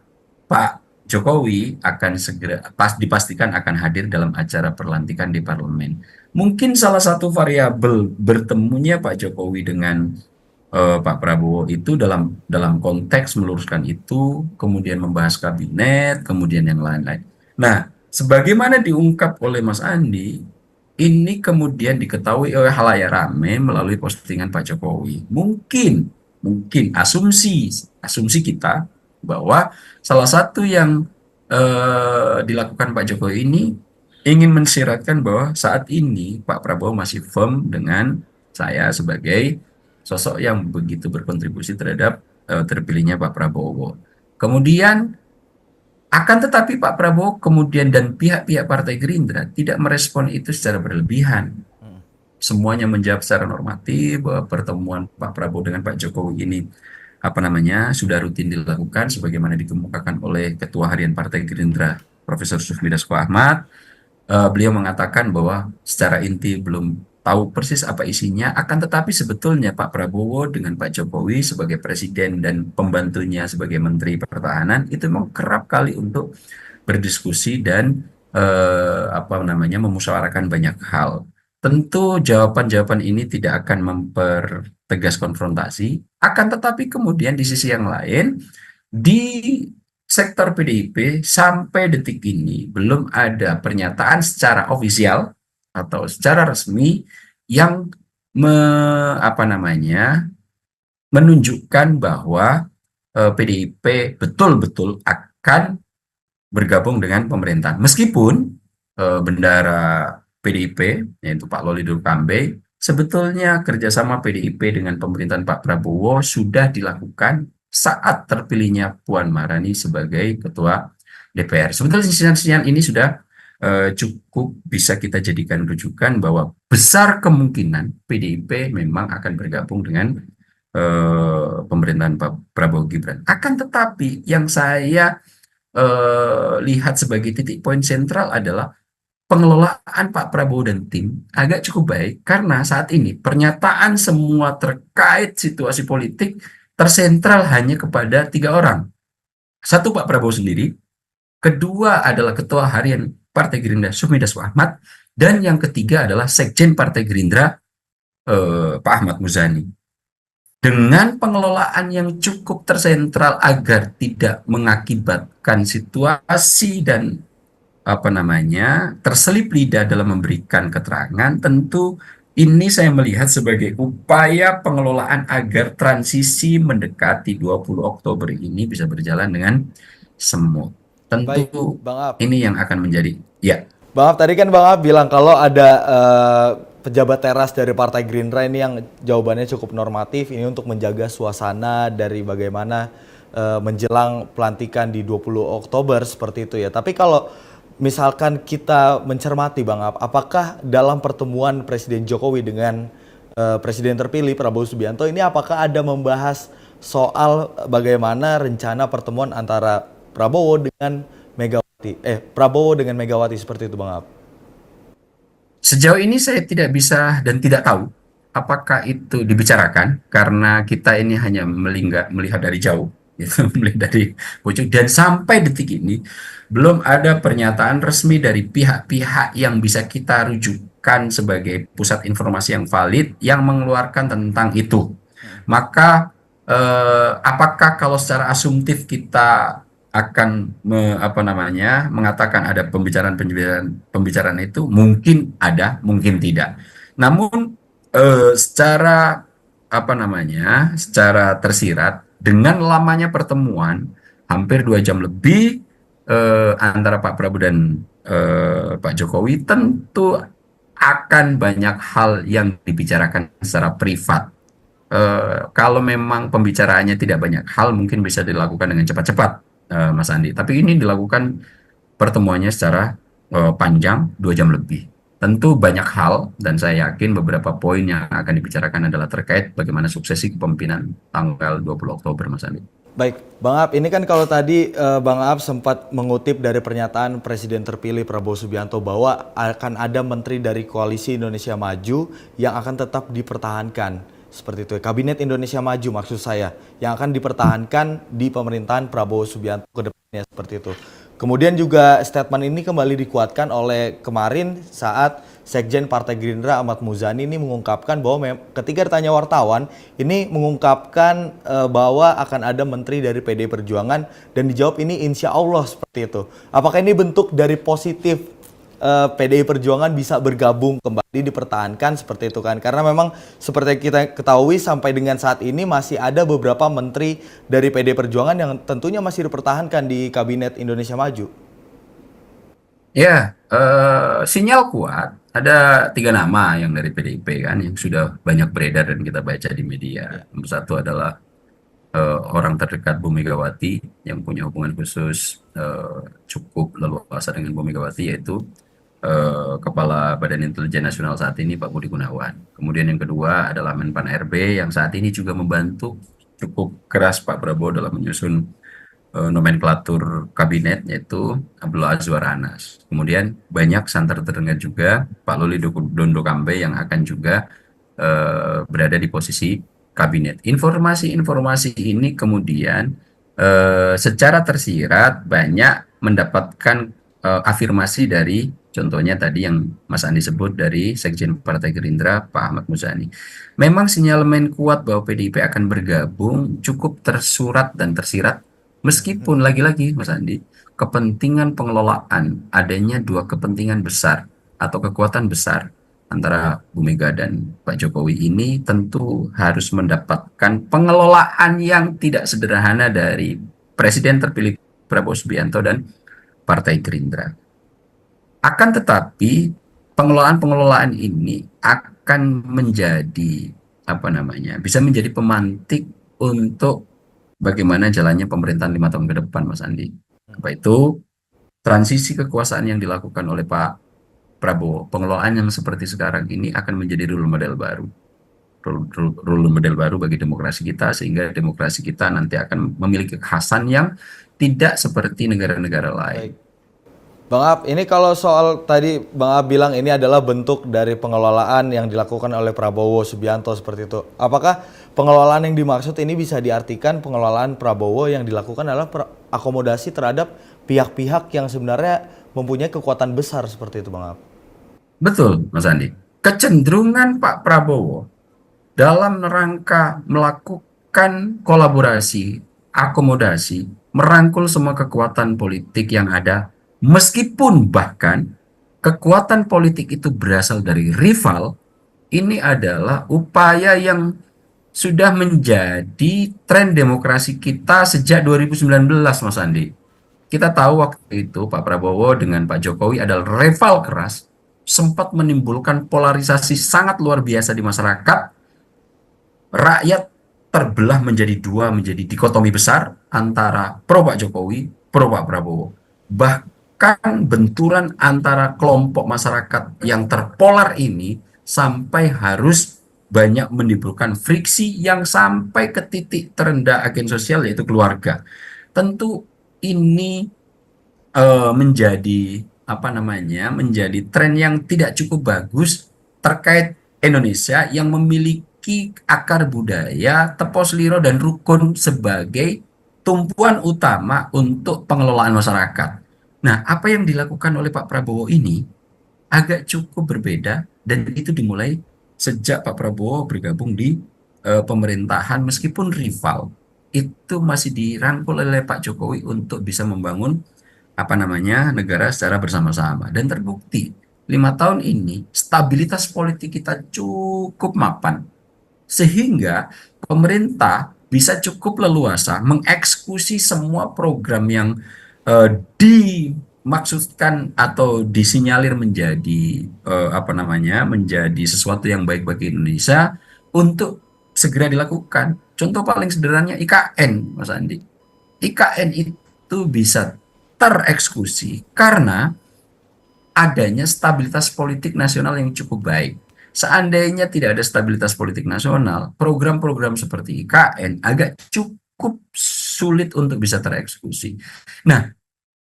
Pak Jokowi akan segera dipastikan akan hadir dalam acara pelantikan di parlemen. Mungkin salah satu variabel bertemunya Pak Jokowi dengan Pak Prabowo itu dalam konteks meluruskan itu, kemudian membahas kabinet, kemudian yang lain-lain. Nah, sebagaimana diungkap oleh Mas Andi, ini kemudian diketahui oleh halayak ramai melalui postingan Pak Jokowi. Mungkin asumsi kita bahwa salah satu yang dilakukan Pak Jokowi ini ingin mensiratkan bahwa saat ini Pak Prabowo masih firm dengan saya sebagai sosok yang begitu berkontribusi terhadap terpilihnya Pak Prabowo. Kemudian akan tetapi Pak Prabowo kemudian dan pihak-pihak Partai Gerindra tidak merespon itu secara berlebihan. Semuanya menjawab secara normatif bahwa pertemuan Pak Prabowo dengan Pak Jokowi ini sudah rutin dilakukan sebagaimana dikemukakan oleh Ketua Harian Partai Gerindra Profesor Sufmi Dasko Ahmad. Beliau mengatakan bahwa secara inti belum tahu persis apa isinya, akan tetapi sebetulnya Pak Prabowo dengan Pak Jokowi sebagai presiden dan pembantunya sebagai Menteri Pertahanan itu memang kerap kali untuk berdiskusi dan memusyawarahkan banyak hal. Tentu jawaban-jawaban ini tidak akan mempertegas konfrontasi, akan tetapi kemudian di sisi yang lain, di sektor PDIP sampai detik ini belum ada pernyataan secara ofisial atau secara resmi yang apa namanya menunjukkan bahwa PDIP betul-betul akan bergabung dengan pemerintahan. Meskipun bendara PDIP, yaitu Pak Loli Kambe, sebetulnya kerjasama PDIP dengan pemerintahan Pak Prabowo sudah dilakukan saat terpilihnya Puan Maharani sebagai Ketua DPR. Sebetulnya sinyal-sinyal ini sudah cukup bisa kita jadikan rujukan bahwa besar kemungkinan PDIP memang akan bergabung dengan pemerintahan Pak Prabowo Gibran. Akan tetapi yang saya lihat sebagai titik poin sentral adalah pengelolaan Pak Prabowo dan tim agak cukup baik karena saat ini pernyataan semua terkait situasi politik tersentral hanya kepada 3 orang. Satu, Pak Prabowo sendiri, kedua adalah Ketua Harian Partai Gerindra Sufmi Dasko Ahmad, dan yang ketiga adalah Sekjen Partai Gerindra Pak Ahmad Muzani. Dengan pengelolaan yang cukup tersentral agar tidak mengakibatkan situasi dan apa namanya terselip lidah dalam memberikan keterangan, tentu ini saya melihat sebagai upaya pengelolaan agar transisi mendekati 20 Oktober ini bisa berjalan dengan semua. Baik, Tentu Bang Ab. ini yang akan menjadi, ya. Bang Ab, tadi kan Bang Ab bilang kalau ada pejabat teras dari Partai Gerindra ini yang jawabannya cukup normatif, ini untuk menjaga suasana dari bagaimana menjelang pelantikan di 20 Oktober seperti itu ya. Tapi kalau misalkan kita mencermati Bang Ab, apakah dalam pertemuan Presiden Jokowi dengan Presiden terpilih Prabowo Subianto ini apakah ada membahas soal bagaimana rencana pertemuan antara Prabowo dengan Prabowo dengan Megawati seperti itu Bang Ab? Sejauh ini saya tidak bisa dan tidak tahu apakah itu dibicarakan karena kita ini hanya melihat dari jauh, gitu, melihat dari pojok, dan sampai detik ini belum ada pernyataan resmi dari pihak-pihak yang bisa kita rujukan sebagai pusat informasi yang valid yang mengeluarkan tentang itu. Maka apakah kalau secara asumtif kita akan apa namanya mengatakan ada pembicaraan itu, mungkin ada, mungkin tidak. Namun secara apa namanya secara tersirat dengan lamanya pertemuan hampir 2 jam lebih antara Pak Prabowo dan Pak Jokowi, tentu akan banyak hal yang dibicarakan secara privat. Kalau memang pembicaraannya tidak banyak hal, mungkin bisa dilakukan dengan cepat-cepat, Mas Andi. Tapi ini dilakukan pertemuannya secara panjang, 2 jam lebih. Tentu banyak hal, dan saya yakin beberapa poin yang akan dibicarakan adalah terkait bagaimana suksesi kepemimpinan tanggal 20 Oktober, Mas Andi. Baik, Bang Ab, ini kan kalau tadi Bang Ab sempat mengutip dari pernyataan Presiden terpilih Prabowo Subianto bahwa akan ada menteri dari Koalisi Indonesia Maju yang akan tetap dipertahankan. Seperti itu, Kabinet Indonesia Maju maksud saya, yang akan dipertahankan di pemerintahan Prabowo Subianto ke depannya seperti itu. Kemudian juga statement ini kembali dikuatkan oleh kemarin saat Sekjen Partai Gerindra Ahmad Muzani ini mengungkapkan bahwa ketika ditanya wartawan, ini mengungkapkan bahwa akan ada menteri dari PDI Perjuangan dan dijawab ini insya Allah seperti itu. Apakah ini bentuk dari positif PDI Perjuangan bisa bergabung kembali dipertahankan seperti itu kan? Karena memang seperti kita ketahui sampai dengan saat ini masih ada beberapa menteri dari PDI Perjuangan yang tentunya masih dipertahankan di Kabinet Indonesia Maju. Ya, sinyal kuat. Ada 3 nama yang dari PDIP kan, yang sudah banyak beredar dan kita baca di media. Nomor satu adalah orang terdekat Bu Megawati yang punya hubungan khusus cukup leluasa dengan Bu Megawati, yaitu Kepala Badan Intelijen Nasional saat ini Pak Budi Gunawan. Kemudian yang kedua adalah Menpan RB yang saat ini juga membantu cukup keras Pak Prabowo dalam menyusun nomenklatur kabinet, yaitu Abdullah Azwar Anas. Kemudian banyak santer terdengar juga Pak Loli Dondo Kambe yang akan juga berada di posisi kabinet. Informasi-informasi ini kemudian secara tersirat banyak mendapatkan afirmasi dari, contohnya tadi yang Mas Andi sebut, dari Sekjen Partai Gerindra Pak Ahmad Muzani. Memang sinyalemen kuat bahwa PDIP akan bergabung cukup tersurat dan tersirat, meskipun lagi-lagi Mas Andi, kepentingan pengelolaan, adanya 2 kepentingan besar atau kekuatan besar antara Bu Mega dan Pak Jokowi ini tentu harus mendapatkan pengelolaan yang tidak sederhana dari Presiden terpilih Prabowo Subianto dan Partai Gerindra. Akan tetapi pengelolaan-pengelolaan ini akan menjadi apa namanya, bisa menjadi pemantik untuk bagaimana jalannya pemerintahan 5 tahun ke depan, Mas Andi. Apa itu transisi kekuasaan yang dilakukan oleh Pak Prabowo, pengelolaan yang seperti sekarang ini akan menjadi role model baru. Role model baru bagi demokrasi kita, sehingga demokrasi kita nanti akan memiliki kekhasan yang tidak seperti negara-negara lain. Baik. Bang Ab, ini kalau soal tadi Bang Ab bilang ini adalah bentuk dari pengelolaan yang dilakukan oleh Prabowo Subianto seperti itu. Apakah pengelolaan yang dimaksud ini bisa diartikan pengelolaan Prabowo yang dilakukan adalah akomodasi terhadap pihak-pihak yang sebenarnya mempunyai kekuatan besar seperti itu, Bang Ab? Betul, Mas Andi. Kecenderungan Pak Prabowo dalam rangka melakukan kolaborasi, akomodasi, merangkul semua kekuatan politik yang ada, meskipun bahkan kekuatan politik itu berasal dari rival, ini adalah upaya yang sudah menjadi tren demokrasi kita sejak 2019, Mas Andi. Kita tahu waktu itu Pak Prabowo dengan Pak Jokowi adalah rival keras, sempat menimbulkan polarisasi sangat luar biasa di masyarakat. Rakyat terbelah menjadi dua, menjadi dikotomi besar antara pro Pak Jokowi, pro Pak Prabowo. Bahkan benturan antara kelompok masyarakat yang terpolar ini sampai harus banyak menimbulkan friksi yang sampai ke titik terendah agen sosial, yaitu keluarga. Tentu ini menjadi apa namanya, menjadi tren yang tidak cukup bagus terkait Indonesia yang memiliki akar budaya tepos liro dan rukun sebagai tumpuan utama untuk pengelolaan masyarakat. Nah, apa yang dilakukan oleh Pak Prabowo ini agak cukup berbeda, dan itu dimulai sejak Pak Prabowo bergabung di pemerintahan, meskipun rival, itu masih dirangkul oleh Pak Jokowi untuk bisa membangun apa namanya, negara secara bersama-sama, dan terbukti 5 tahun ini stabilitas politik kita cukup mapan, sehingga pemerintah bisa cukup leluasa mengeksekusi semua program yang dimaksudkan atau disinyalir menjadi apa namanya, menjadi sesuatu yang baik bagi Indonesia untuk segera dilakukan. Contoh paling sederhananya IKN, Mas Andi. IKN itu bisa tereksekusi karena adanya stabilitas politik nasional yang cukup baik. Seandainya tidak ada stabilitas politik nasional, program-program seperti IKN agak cukup sulit untuk bisa tereksekusi. Nah,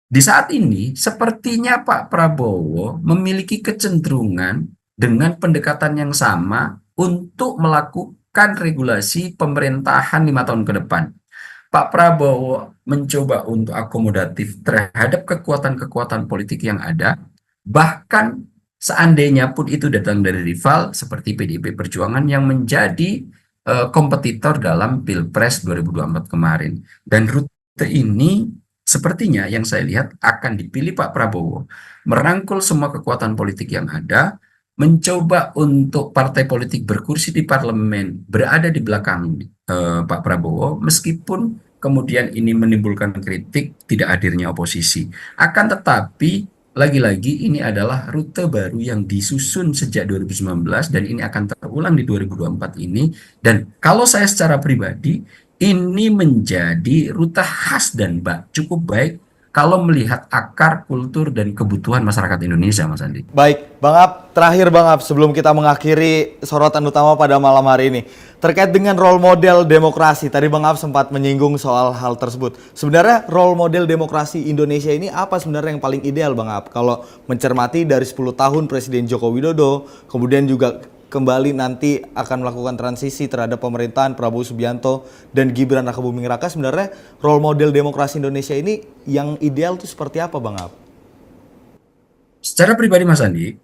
di saat ini sepertinya Pak Prabowo memiliki kecenderungan dengan pendekatan yang sama untuk melakukan regulasi pemerintahan 5 tahun ke depan. Pak Prabowo mencoba untuk akomodatif terhadap kekuatan-kekuatan politik yang ada, bahkan seandainya pun itu datang dari rival seperti PDIP Perjuangan yang menjadi kompetitor dalam Pilpres 2024 kemarin. Dan rute ini sepertinya yang saya lihat akan dipilih Pak Prabowo, merangkul semua kekuatan politik yang ada, mencoba untuk partai politik berkursi di parlemen berada di belakang Pak Prabowo, meskipun kemudian ini menimbulkan kritik tidak hadirnya oposisi. Akan tetapi lagi-lagi ini adalah rute baru yang disusun sejak 2019 dan ini akan terulang di 2024 ini. Dan kalau saya secara pribadi, ini menjadi rute khas dan cukup baik kalau melihat akar, kultur, dan kebutuhan masyarakat Indonesia, Mas Andi. Baik, Bang Ab, terakhir Bang Ab, sebelum kita mengakhiri sorotan utama pada malam hari ini. Terkait dengan role model demokrasi, tadi Bang Ab sempat menyinggung soal hal tersebut. Sebenarnya role model demokrasi Indonesia ini apa sebenarnya yang paling ideal Bang Ab? Kalau mencermati dari 10 tahun Presiden Joko Widodo, kemudian juga kembali nanti akan melakukan transisi terhadap pemerintahan Prabowo Subianto dan Gibran Rakabuming Raka, sebenarnya role model demokrasi Indonesia ini yang ideal itu seperti apa Bang Ab? Secara pribadi Mas Andi,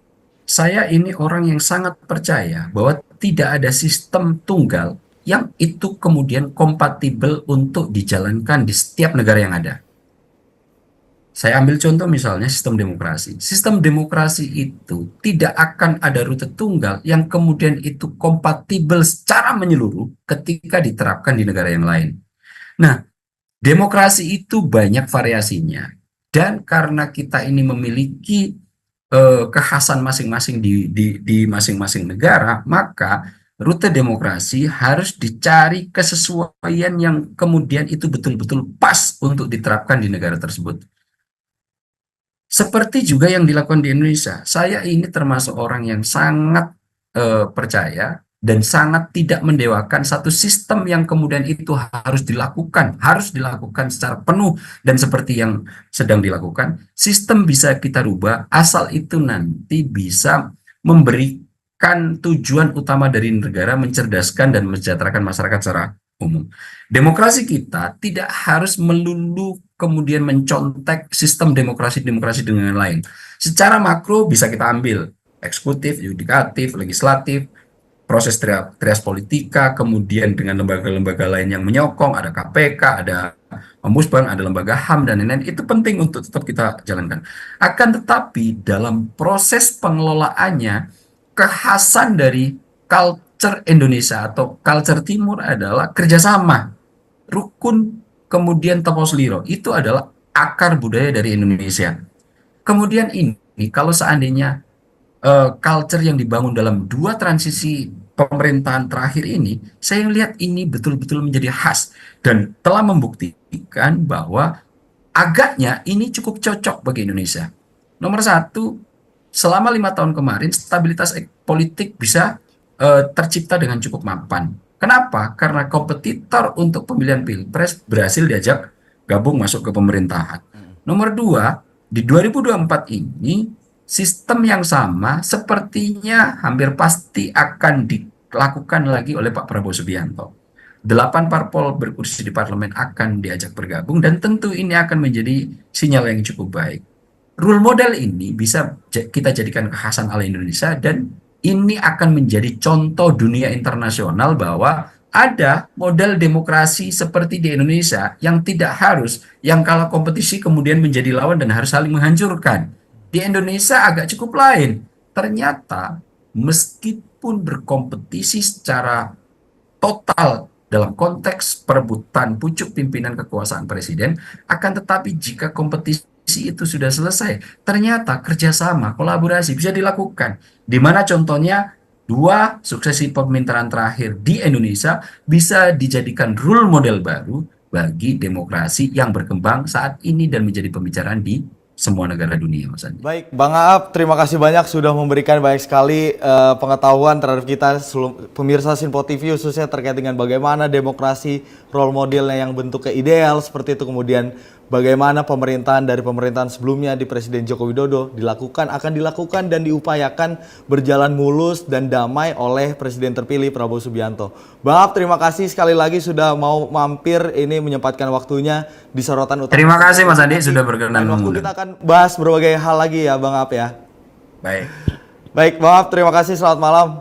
saya ini orang yang sangat percaya bahwa tidak ada sistem tunggal yang itu kemudian kompatibel untuk dijalankan di setiap negara yang ada. Saya ambil contoh misalnya sistem demokrasi. Sistem demokrasi itu tidak akan ada rute tunggal yang kemudian itu kompatibel secara menyeluruh ketika diterapkan di negara yang lain. Nah, demokrasi itu banyak variasinya. Dan karena kita ini memiliki kekhasan masing-masing di masing-masing negara, maka rute demokrasi harus dicari kesesuaian yang kemudian itu betul-betul pas untuk diterapkan di negara tersebut. Seperti juga yang dilakukan di Indonesia. Saya ini termasuk orang yang sangat percaya dan sangat tidak mendewakan satu sistem yang kemudian itu harus dilakukan secara penuh dan seperti yang sedang dilakukan. Sistem bisa kita rubah asal itu nanti bisa memberikan tujuan utama dari negara mencerdaskan dan mensejahterakan masyarakat secara umum. Demokrasi kita tidak harus melulu kemudian mencontek sistem demokrasi-demokrasi dengan yang lain. Secara makro bisa kita ambil eksekutif, yudikatif, legislatif, proses trias politika, kemudian dengan lembaga-lembaga lain yang menyokong, ada KPK, ada Ombudsman, ada lembaga HAM, dan lain-lain. Itu penting untuk tetap kita jalankan. Akan tetapi dalam proses pengelolaannya, kekhasan dari culture Indonesia atau culture Timur adalah kerjasama, rukun, kemudian tepos liro. Itu adalah akar budaya dari Indonesia. Kemudian ini kalau seandainya culture yang dibangun dalam dua transisi pemerintahan terakhir ini, saya lihat ini betul-betul menjadi khas dan telah membuktikan bahwa agaknya ini cukup cocok bagi Indonesia. Nomor satu, selama 5 tahun kemarin stabilitas politik bisa tercipta dengan cukup mapan. Kenapa? Karena kompetitor untuk pemilihan pilpres berhasil diajak gabung masuk ke pemerintahan. Nomor dua, di 2024 ini sistem yang sama sepertinya hampir pasti akan dilakukan lagi oleh Pak Prabowo Subianto. 8 parpol berkursi di parlemen akan diajak bergabung dan tentu ini akan menjadi sinyal yang cukup baik. Rule model ini bisa kita jadikan kekhasan ala Indonesia dan ini akan menjadi contoh dunia internasional bahwa ada model demokrasi seperti di Indonesia yang tidak harus, yang kalau kompetisi kemudian menjadi lawan dan harus saling menghancurkan. Di Indonesia agak cukup lain. Ternyata meskipun berkompetisi secara total dalam konteks perebutan pucuk pimpinan kekuasaan presiden, akan tetapi jika kompetisi itu sudah selesai, ternyata kerjasama, kolaborasi bisa dilakukan. Di mana contohnya dua suksesi pemerintahan terakhir di Indonesia bisa dijadikan role model baru bagi demokrasi yang berkembang saat ini dan menjadi pembicaraan di semua negara dunia, Mas Andi. Baik, Bang Aap, terima kasih banyak sudah memberikan banyak sekali pengetahuan terhadap kita pemirsa Sinpo TV khususnya terkait dengan bagaimana demokrasi role modelnya yang bentuknya ideal seperti itu, kemudian bagaimana pemerintahan dari pemerintahan sebelumnya di Presiden Joko Widodo akan dilakukan dan diupayakan berjalan mulus dan damai oleh Presiden terpilih Prabowo Subianto. Bang Aap, terima kasih sekali lagi sudah mau mampir ini menyempatkan waktunya di sorotan utama. Terima kasih Mas Andi sudah berkenan Waktu mengundang. kita akan bahas berbagai hal lagi ya Bang Aap ya. Baik. Baik Bang Aap, terima kasih, selamat malam.